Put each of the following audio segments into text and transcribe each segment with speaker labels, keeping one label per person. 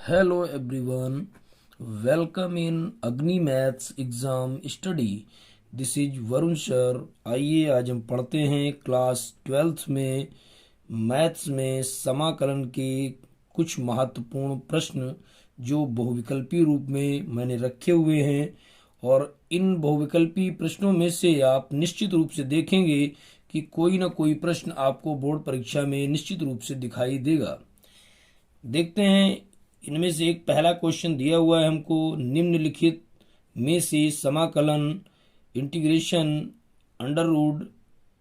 Speaker 1: Hello everyone, welcome in Agni Maths exam study. This is Varun sir. आइए आज हम पढ़ते हैं क्लास 12th में मैथ्स में समाकलन के कुछ महत्वपूर्ण प्रश्न जो बहुविकल्पी रूप में मैंने रखे हुए हैं। और इन बहुविकल्पी प्रश्नों में से आप निश्चित रूप से देखेंगे कि कोई ना कोई प्रश्न आपको बोर्ड परीक्षा में निश्चित रूप से दिखाई देगा। देखते हैं, इनमें से एक पहला क्वेश्चन दिया हुआ है हमको, निम्नलिखित में से समाकलन इंटीग्रेशन अंडर रूट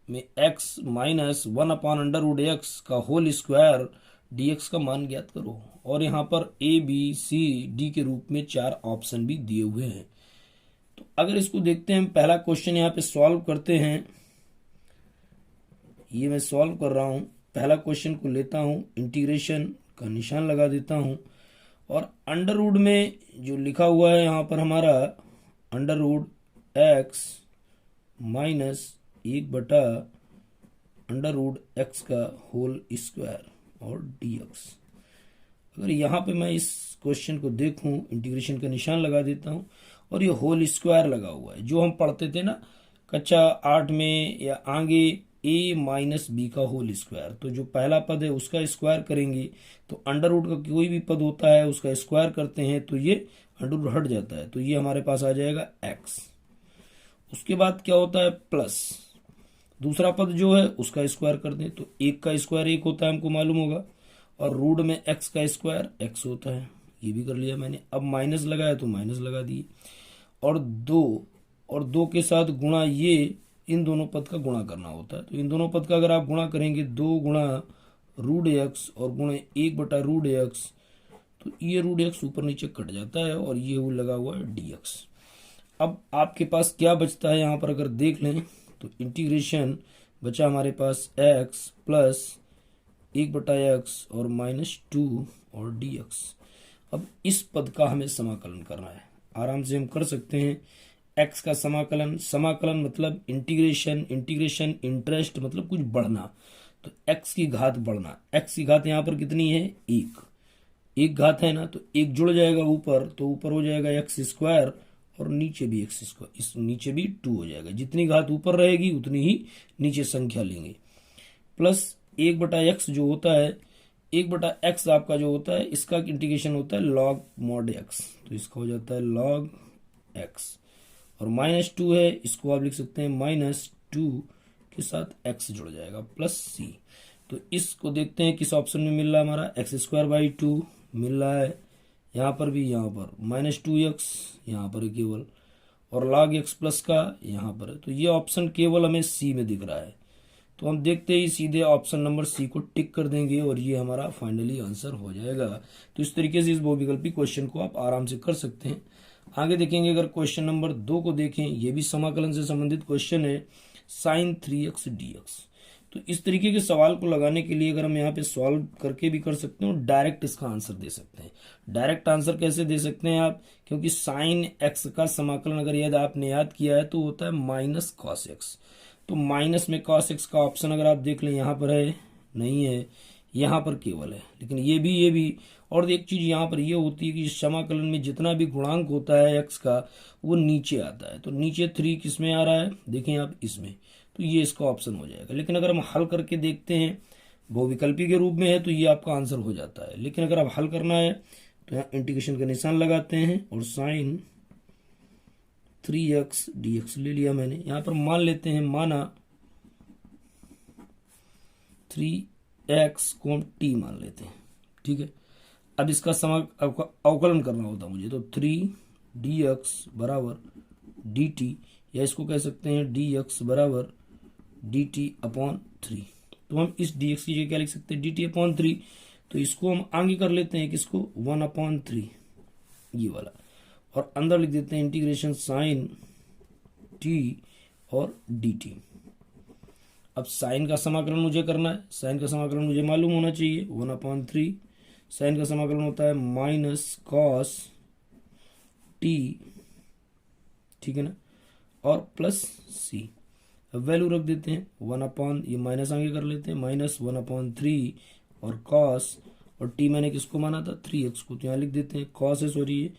Speaker 1: में x माइनस 1/√x का होल स्क्वायर dx का मान ज्ञात करो। और यहाँ पर a b c d के रूप में 4 ऑप्शन भी दिए हुए हैं। तो अगर इसको देखते हैं, पहला क्वेश्चन यहाँ पे सॉल्व करते हैं। ये मैं सॉल्व कर रहा हूँ। पहला क्वेश्चन को लेता हूँ, इंटीग्रेशन का निशान लगा देता हूँ और अंडर रूट में जो लिखा हुआ है यहाँ पर हमारा under root x minus 1/√x का होल स्क्वायर और dx। अगर यहाँ पे मैं इस क्वेश्चन को देखूं, इंटीग्रेशन का निशान लगा देता हूँ और ये होल स्क्वायर लगा हुआ है जो हम पढ़ते थे ना कक्षा 8 में या आगे, a माइनस बी का होल स्क्वायर। तो जो पहला पद है उसका स्क्वायर करेंगे तो अंडर रूट का कोई भी पद होता है उसका स्क्वायर करते हैं तो ये अंडर रूट हट जाता है, तो ये हमारे पास आ जाएगा x। उसके बाद क्या होता है, प्लस दूसरा पद जो है उसका स्क्वायर कर दें तो 1 का स्क्वायर 1 होता है, हमको मालूम होगा। और रूट में x का स्क्वायर x होता है, ये भी कर लिया मैंने। अब माइनस लगाया तो माइनस लगा दिए और 2 के साथ गुणा, ये इन दोनों पद का गुणा करना होता है। तो इन दोनों पद का अगर आप गुणा करेंगे 2 गुणा रूट x और गुणे 1/√x, तो ये रूट x ऊपर नीचे कट जाता है और ये वो लगा हुआ है dx। अब आपके पास क्या बचता है यहाँ पर अगर देख लें तो इंटीग्रेशन बचा हमारे पास x प्लस 1/x और -2 और dx। अब इस पद का हमें समाकलन करना है, आराम से हम कर सकते हैं। x का समाकलन मतलब इंटीग्रेशन, इंटरेस्ट मतलब कुछ बढ़ना, तो x की घात बढ़ना। x की घात यहाँ पर कितनी है, 1 घात है ना, तो 1 जुड़ जाएगा ऊपर, तो ऊपर हो जाएगा x स्क्वायर और नीचे भी x स्क्वायर, इस नीचे भी 2 हो जाएगा। जितनी घात ऊपर रहेगी उतनी ही नीचे संख्या लेंगे। प्लस 1/x जो होता है, 1/x आपका जो होता है इसका इंटीग्रेशन होता है log mod x, तो इसका हो जाता है log x। और -2 है, इसको आप लिख सकते हैं -2 के साथ x जुड़ जाएगा प्लस c। तो इसको देखते हैं किस ऑप्शन में मिल रहा है हमारा, x²/2 मिल रहा है यहाँ पर भी, यहाँ पर -2x यहाँ पर केवल, और log x प्लस का यहाँ पर है। तो ये ऑप्शन केवल हमें सी में दिख रहा है, तो हम देखते ही सीधे ऑप्शन नंबर सी को टिक कर देंगे और ये हमारा फाइनली आंसर हो जाएगा। तो इस तरीके से इस बहुविकल्पी क्वेश्चन को आप आराम से कर सकते हैं। आगे देखेंगे, अगर क्वेश्चन नंबर 2 को देखें, ये भी समाकलन से संबंधित क्वेश्चन है, sin 3x dx। तो इस तरीके के सवाल को लगाने के लिए अगर हम यहाँ पे सॉल्व करके भी कर सकते हैं और डायरेक्ट इसका आंसर दे सकते हैं। डायरेक्ट आंसर कैसे दे सकते हैं आप, क्योंकि साइन x का समाकलन अगर यदि आपने याद किया है तो होता है माइनस कॉस एक्स। तो माइनस में कॉस एक्स का ऑप्शन अगर आप देख लें यहाँ पर है, नहीं है, यहाँ पर केवल है, लेकिन ये भी। और एक चीज यहाँ पर ये होती है कि समाकलन में जितना भी गुणांक होता है एक्स का वो नीचे आता है। तो नीचे 3 किस में आ रहा है, देखें आप इसमें, तो ये इसका ऑप्शन हो जाएगा। लेकिन अगर हम हल करके देखते हैं, बहुविकल्पी के रूप में है तो ये आपका आंसर हो जाता है। लेकिन अगर आप हल करना है तो यहाँ इंटीग्रेशन का निशान लगाते हैं और साइन 3x dx ले लिया मैंने। यहाँ पर मान लेते हैं, माना 3x को t मान लेते हैं, ठीक है। अब इसका अवकलन करना होता मुझे, तो 3dx बराबर dt, या इसको कह सकते हैं dx बराबर dt/3। तो हम इस dx की जगह क्या लिख सकते हैं, dt/3। तो इसको हम आगे कर लेते हैं, किसको, 1/3 ये वाला, और अंदर लिख देते हैं इंटीग्रेशन साइन t और dt। अब साइन का समाकलन मुझे करना है, साइन का समाकलन मुझे मालूम होना चाहिए, 1/3 साइन का समाकलन होता है माइनस कॉस टी, ठीक है ना, और प्लस सी। अब वैल्यू रख देते हैं 1/, ये माइनस आगे कर लेते हैं, -1/3 और कॉस और टी मैंने किसको माना था 3x को, तो यहाँ लिख देते हैं कॉस है, सॉरी ये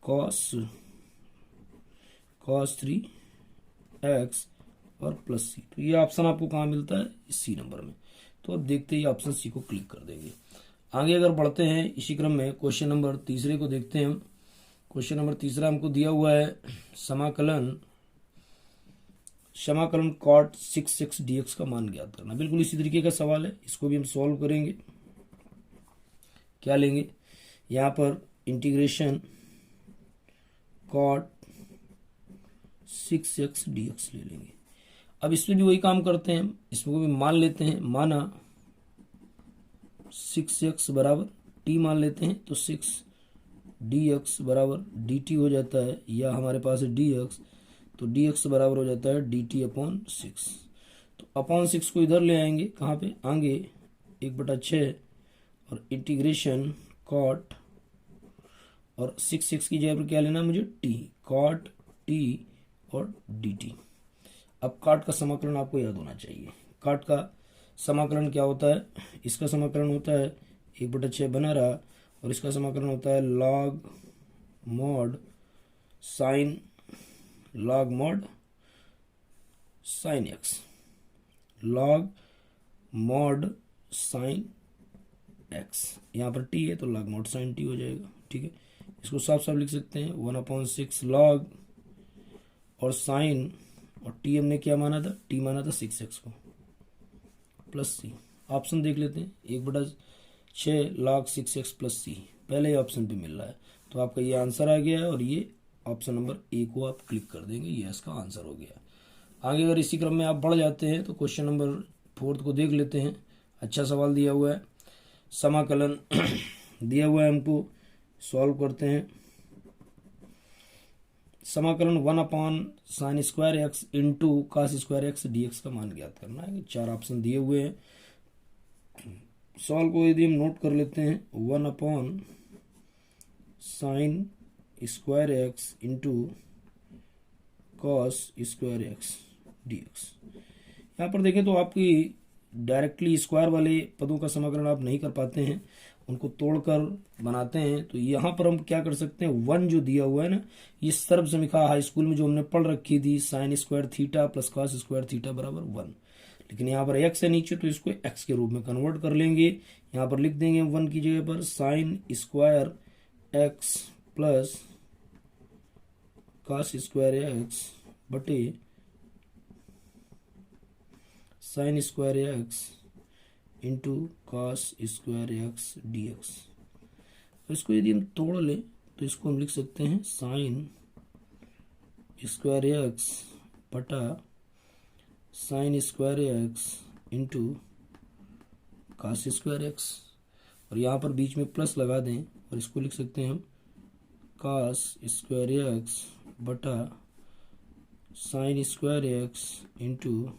Speaker 1: कॉस 3x और प्लस सी। तो ये ऑप्शन आपको कहाँ मिलता है, सी नंबर में। तो अब देखते ही ऑप्शन सी को क्लिक कर देंगे। आगे अगर बढ़ते हैं इसी क्रम में क्वेश्चन नंबर तीसरे को देखते हैं हम। क्वेश्चन नंबर तीसरा हमको दिया हुआ है समाकलन कॉट 6x dx का मान ज्ञात करना। बिल्कुल इसी तरीके का सवाल है, इसको भी हम सॉल्व करेंगे। क्या लेंगे यहाँ पर, इंटीग्रेशन कॉट 6x dx ले लेंगे। अब इसमें भी वही काम करते हैं, इसमें भी मान लेते हैं, माना 6x बराबर t मान लेते हैं, तो 6 dx बराबर dt हो जाता है, या हमारे पास है dx, तो dx बराबर हो जाता है dt अपॉन 6। तो अपॉन 6 को इधर ले आएंगे, कहाँ पे आगे 1/6 और इंटीग्रेशन कॉट, और 6 की जगह पर क्या लेना है मुझे, t, कॉट t और dt। अब काट का समाकलन आपको याद होना चाहिए। काट का समाकलन क्या होता है, इसका समाकलन होता है 1/6 बना रहा, और इसका समाकलन होता है log mod sin x, log mod sin x। यहाँ पर t है तो log mod sin t हो जाएगा। ठीक है, इसको साफ साफ लिख सकते हैं 1/6 log और साइन, और टी हमने क्या माना था, टी माना था 6x को, प्लस सी। ऑप्शन देख लेते हैं, 1/6 log 6x प्लस सी, पहले ही ऑप्शन पे मिल रहा है, तो आपका ये आंसर आ गया है, और ये ऑप्शन नंबर ए को आप क्लिक कर देंगे, ये इसका आंसर हो गया। आगे अगर इसी क्रम में आप बढ़ जाते हैं तो क्वेश्चन नंबर 4 को देख लेते हैं। अच्छा सवाल दिया हुआ है, समाकलन दिया हुआ है हमको, सॉल्व करते हैं। समाकलन 1/sin square x into cos square x dx का मान ज्ञात करना है। 4 ऑप्शन दिए हुए हैं, सॉल्व को यदि हम नोट कर लेते हैं, 1/sin square x into cos square x dx। यहाँ पर देखें तो आपकी डायरेक्टली स्क्वायर वाले पदों का समाकलन आप नहीं कर पाते हैं, उनको तोड़कर बनाते हैं। तो यहाँ पर हम क्या कर सकते हैं, 1 जो दिया हुआ है ना, ये सर्वसमीक्षा हाई स्कूल में जो हमने पढ़ रखी थी, sine square theta plus cos square theta बराबर 1। लेकिन यहाँ पर x है नीचे, तो इसको x के रूप में कन्वर्ट कर लेंगे। यहाँ पर लिख देंगे 1 की जगह पर sine square x plus cos square x बटे sine square x into cos square x dx। इसको यदि हम तोड़ लें तो इसको हम लिख सकते हैं साइन स्क्वायर एक्स बटा sign square x into cos square x, और यहाँ पर बीच में प्लस लगा दें, और इसको लिख सकते हैं हम कॉस स्क्वायर एक्स बटा sign square x into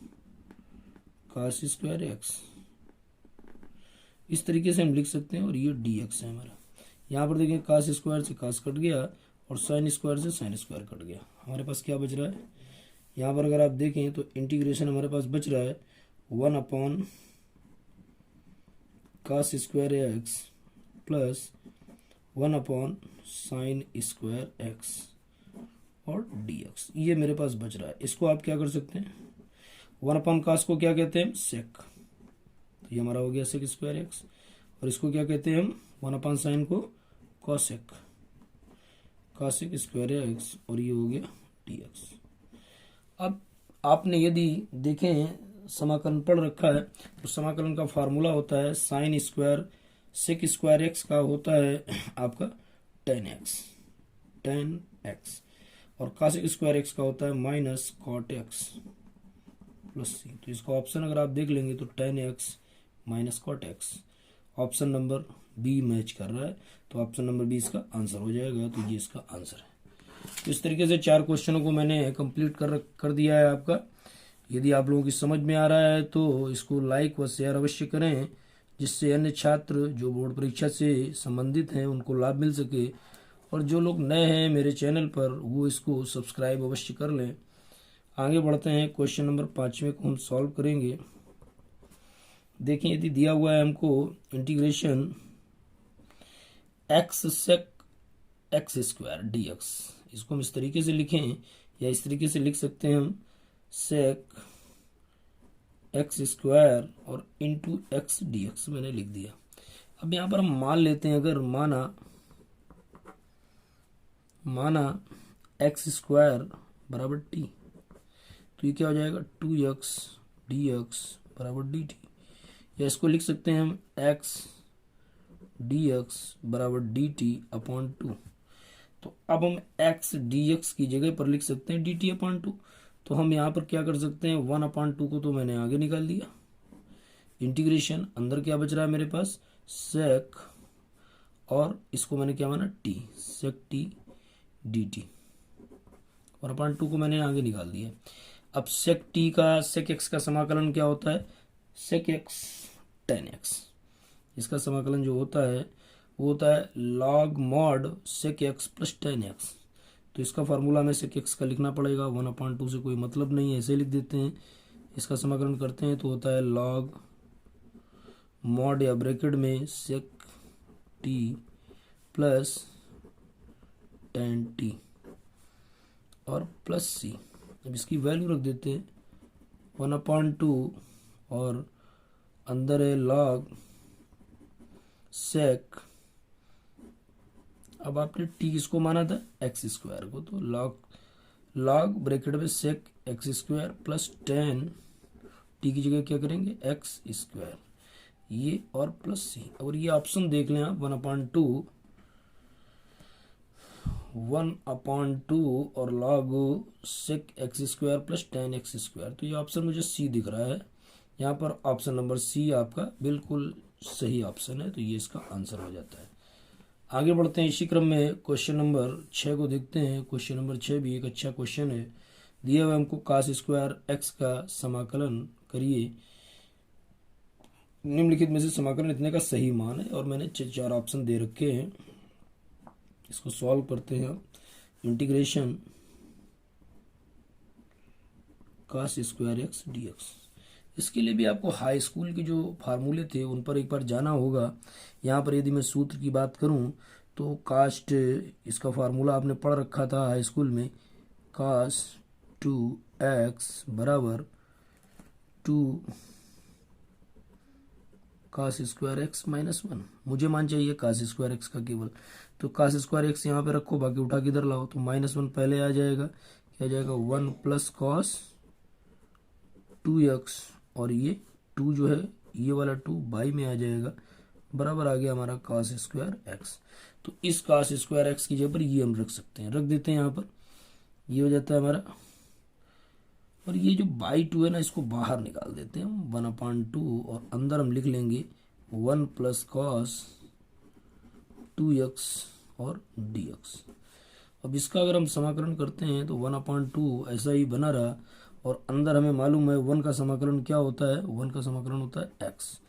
Speaker 1: cos square x. इस तरीके से हम लिख सकते हैं, और ये dx है हमारा। यहाँ पर देखें cos स्क्वायर से cos कट गया, और sin स्क्वायर से sin स्क्वायर कट गया। हमारे पास क्या बच रहा है, यहाँ पर अगर आप देखें तो इंटीग्रेशन हमारे पास बच रहा है 1/cos square x plus 1/sin square x और dx, ये मेरे पास बच रहा है। इसको आप क्या कर सकते हैं, 1/cos को क्या कहते हैं, सेक, तो ये हमारा हो गया सेक स्क्वायर एक्स, और इसको क्या कहते हैं हम, 1/sin को कॉसेक स्क्वायर एक्स, और ये हो गया dx। अब आपने यदि देखें समाकलन पढ़ रखा है, तो समाकलन का फार्मूला होता है sine square sec square x का होता है आपका 10x, और कॉसेक स्क्वायर एक्स का होता है minus cot x plus C. तो इसका ऑप्शन अगर आप देख लेंगे तो 10x minus cot x, option number B match कर रहा है, तो ऑप्शन नंबर बी इसका आंसर हो जाएगा। तो ये इसका आंसर है। तो इस तरीके से 4 क्वेश्चनों को मैंने कंप्लीट कर दिया है आपका। यदि आप लोगों की समझ में आ रहा है तो इसको लाइक व शेयर अवश्य करें, जिससे अन्य छात्र जो बोर्ड परीक्षा से संबंधित हैं उनको लाभ मिल सके, और जो लोग नए हैं मेरे चैनल पर वो इसको सब्सक्राइब अवश्य कर लें। आगे बढ़ते हैं, क्वेश्चन नंबर 5वें को हम सॉल्व करेंगे। देखिए, यदि दिया हुआ है हमको integration x sec x square d x, इसको हम इस तरीके से लिखें या इस तरीके से लिख सकते हैं हम सेक एक्स स्क्वायर और इंटू एक्स डी एक्स मैंने लिख दिया। अब यहाँ पर हम मान लेते हैं, अगर माना एक्स स्क्वायर बराबर टी, तो ये क्या हो जाएगा 2x dx बराबर dt, या इसको लिख सकते हैं हम x dx बराबर dt अपॉन 2। तो अब हम x dx की जगह पर लिख सकते हैं dt अपॉन 2। तो हम यहाँ पर क्या कर सकते हैं, 1 अपॉन 2 को तो मैंने आगे निकाल दिया, इंटीग्रेशन अंदर क्या बच रहा है मेरे पास सेक, और इसको मैंने क्या माना t, सेक t dt, 1 अपॉन 2 को मैंने आगे निकाल दिया। अब सेक टी का सेक एक्स का समाकलन क्या होता है, सेक एक्स टेन एक्स, इसका समाकलन जो होता है वो होता है log mod sec x plus ten x. तो इसका फार्मूला में सेक एक्स का लिखना पड़ेगा, 1/2 से कोई मतलब नहीं है, ऐसे लिख देते हैं। इसका समाकलन करते हैं तो होता है लॉग मॉड या ब्रैकेट में सेक टी प्लस टेन टी और प्लस सी। अब इसकी वैल्यू रख देते हैं 1/2 और अंदर है लॉग सेक, अब आपने टी किसको माना था एक्स स्क्वायर को, तो लॉग ब्रैकेट में sec x square plus 10 T की जगह क्या करेंगे एक्स स्क्वायर, ये और प्लस सी। और ये ऑप्शन देख लें आप 1/2 और log sec x square plus 10 x square, तो ये ऑप्शन मुझे सी दिख रहा है। यहाँ पर ऑप्शन नंबर सी आपका बिल्कुल सही ऑप्शन है, तो ये इसका आंसर हो जाता है। आगे बढ़ते हैं इसी क्रम में क्वेश्चन नंबर 6 को देखते हैं। क्वेश्चन नंबर 6 भी एक अच्छा क्वेश्चन है। दिया हुआ हमको कास स्क्वायर एक्स का समाकलन करिए, निम्नलिखित में से समाकलन इतने का सही मान है, और मैंने 4 ऑप्शन दे रखे हैं। इसको सॉल्व करते हैं। Integration cos square x d x, इसके लिए भी आपको हाई स्कूल के जो फार्मूले थे उन पर एक बार जाना होगा। यहाँ पर यदि मैं सूत्र की बात करूँ तो कास्ट, इसका फार्मूला आपने पढ़ रखा था हाई स्कूल में, कास 2x बराबर 2 कास स्क्वायर एक्स माइनस 1। मुझे मान चाहिए कास स्क्वायर एक्स का केवल, तो कास स्क्वायर एक्स यहाँ पे रखो, बाकी उठा के इधर लाओ, तो -1 पहले आ जाएगा, क्या आ जाएगा 1 प्लस कॉस 2x, और ये 2 जो है ये वाला 2 बाई में आ जाएगा, बराबर आ गया हमारा कास स्क्वायर एक्स। तो इस कास स्क्वायर एक्स की जगह पर ये हम रख सकते हैं, रख देते हैं यहाँ पर, ये हो जाता है हमारा, और ये जो बाई 2 है ना इसको बाहर निकाल देते हैं हम 1/2, और अंदर हम लिख लेंगे 1 प्लस कॉस 2x और dx। अब इसका अगर हम समाकलन करते हैं तो 1/2 ऐसा ही बना रहा, और अंदर हमें मालूम है 1 का समाकलन क्या होता है, 1 का समाकलन होता है x,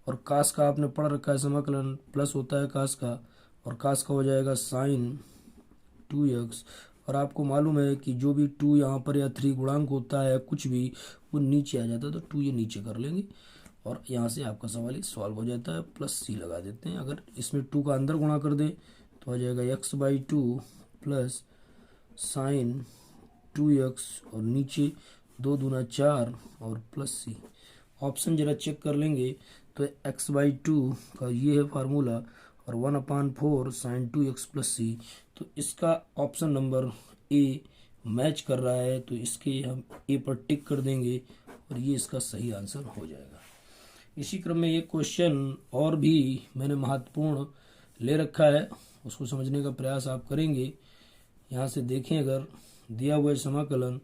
Speaker 1: और कास का आपने पढ़ रखा है समाकलन प्लस होता है कास का, और कास का हो जाएगा साइन 2x, और आपको मालूम है कि जो भी 2 यहाँ पर या 3 गुणांक होता है कुछ भी वो नीचे आ जाता है, तो 2 ये नीचे कर लेंगे, और यहाँ से आपका सवाल ही सॉल्व हो जाता है। प्लस सी लगा देते हैं। अगर इसमें 2 का अंदर गुणा कर दे तो आ जाएगा x/2 प्लस साइन 2x, और नीचे 2 दूना 4 और प्लस सी। ऑप्शन जरा चेक कर लेंगे तो x/2 का ये है फार्मूला, और 1/4 साइन 2x प्लस सी, तो इसका ऑप्शन नंबर ए मैच कर रहा है, तो इसके हम ए पर टिक कर देंगे और ये इसका सही आंसर हो जाएगा। इसी क्रम में एक क्वेश्चन और भी मैंने महत्वपूर्ण ले रखा है, उसको समझने का प्रयास आप करेंगे। यहाँ से देखें, अगर दिया हुआ समाकलन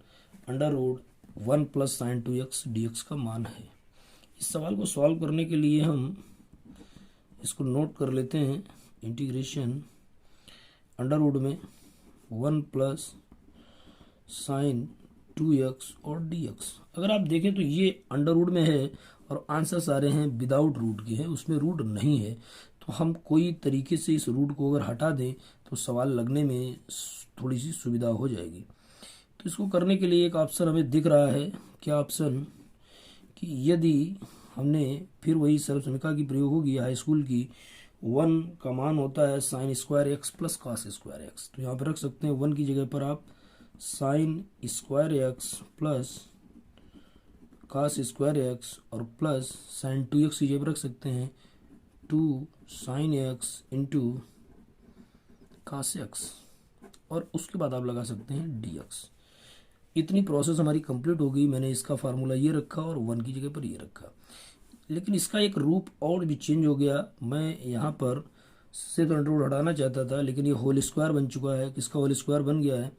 Speaker 1: √1 प्लस साइन 2x dx का मान है। इस सवाल को सॉल्व करने के लिए हम इसको नोट कर लेते हैं। इंटीग्रेशन अंडर रूट में 1 प्लस साइन 2x और dx। अगर आप देखें तो ये अंडर रूट में है और आंसर सारे हैं विदाउट रूट के हैं, उसमें रूट नहीं है, तो हम कोई तरीके से इस रूट को अगर हटा दें तो सवाल लगने में थोड़ी सी सुविधा हो जाएगी। तो इसको करने के लिए एक ऑप्शन हमें दिख रहा है, क्या ऑप्शन, कि यदि हमने फिर वही सर्वसमीका की प्रयोग होगी हाई स्कूल की, 1 का मान होता है sine square x plus cos square x. तो यहाँ पर रख सकते हैं 1 की जगह पर आप sign square x plus cos square x और प्लस साइन 2x की जगह पर रख सकते हैं 2 sine x into cos x, और उसके बाद आप लगा सकते हैं dx। इतनी प्रोसेस हमारी कंप्लीट हो गई। मैंने इसका फार्मूला ये रखा और 1 की जगह पर ये रखा, लेकिन इसका एक रूप और भी चेंज हो गया। मैं यहाँ पर से तो अंडर रूट हटाना चाहता था, लेकिन ये होल स्क्वायर बन चुका है। किसका होल स्क्वायर बन गया है?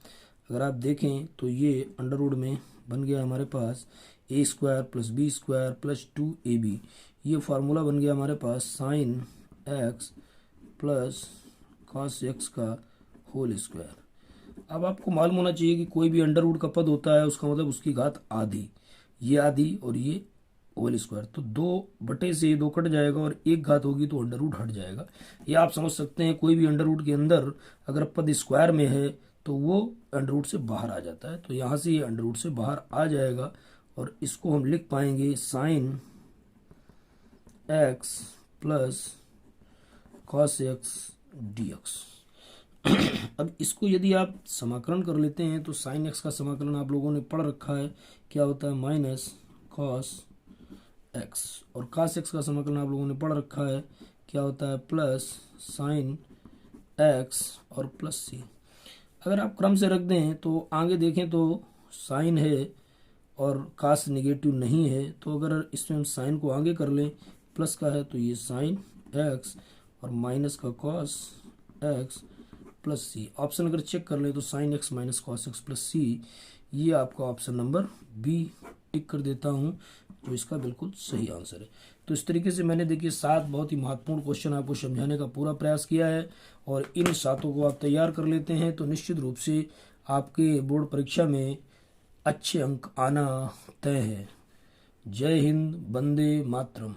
Speaker 1: अगर आप देखें तो ये अंडर रूट में बन गया हमारे पास A square plus B square plus 2ab। ये फार्मूला बन गया हमारे पास sine x plus cos x का होल स्क्वायर। अब आपको मालूम होना चाहिए कि कोई भी अंडर रूट का पद होता है उसका मतलब उसकी घात आधी, ये आधी और ये होल स्क्वायर। तो 2 से 2 कट जाएगा और एक घात होगी तो अंडर रूट हट जाएगा। ये आप समझ सकते हैं कोई भी अंडर रूट के अंदर अगर पद स्क्वायर में है तो वो अंडर रूट से बाहर आ जाता है। तो यहाँ से ये अंडर रूट से बाहर आ जाएगा और इसको हम लिख पाएंगे sign x plus cos x dx। अब इसको यदि आप समाकलन कर लेते हैं तो साइन एक्स का समाकलन आप लोगों ने पढ़ रखा है, क्या होता है माइनस कॉस एक्स, और कॉस एक्स का समाकलन आप लोगों ने पढ़ रखा है, क्या होता है प्लस साइन एक्स और प्लस सी। अगर आप क्रम से रख दें तो आगे देखें तो साइन है और कॉस निगेटिव नहीं है, तो अगर इसमें हम साइन को आगे कर लें प्लस का है तो ये साइन एक्स और माइनस का cos x plus C. Option अगर चेक कर लें तो sine x minus cos x plus C, ये आपका ऑप्शन नंबर बी टिक कर देता हूँ, जो इसका बिल्कुल सही आंसर है। तो इस तरीके से मैंने देखिए 7 बहुत ही महत्वपूर्ण क्वेश्चन आपको समझाने का पूरा प्रयास किया है, और इन 7 को आप तैयार कर लेते हैं तो निश्चित रूप से आपके बोर्ड परीक्षा में अच्छे अंक आना तय है। जय हिंद, वंदे मातरम।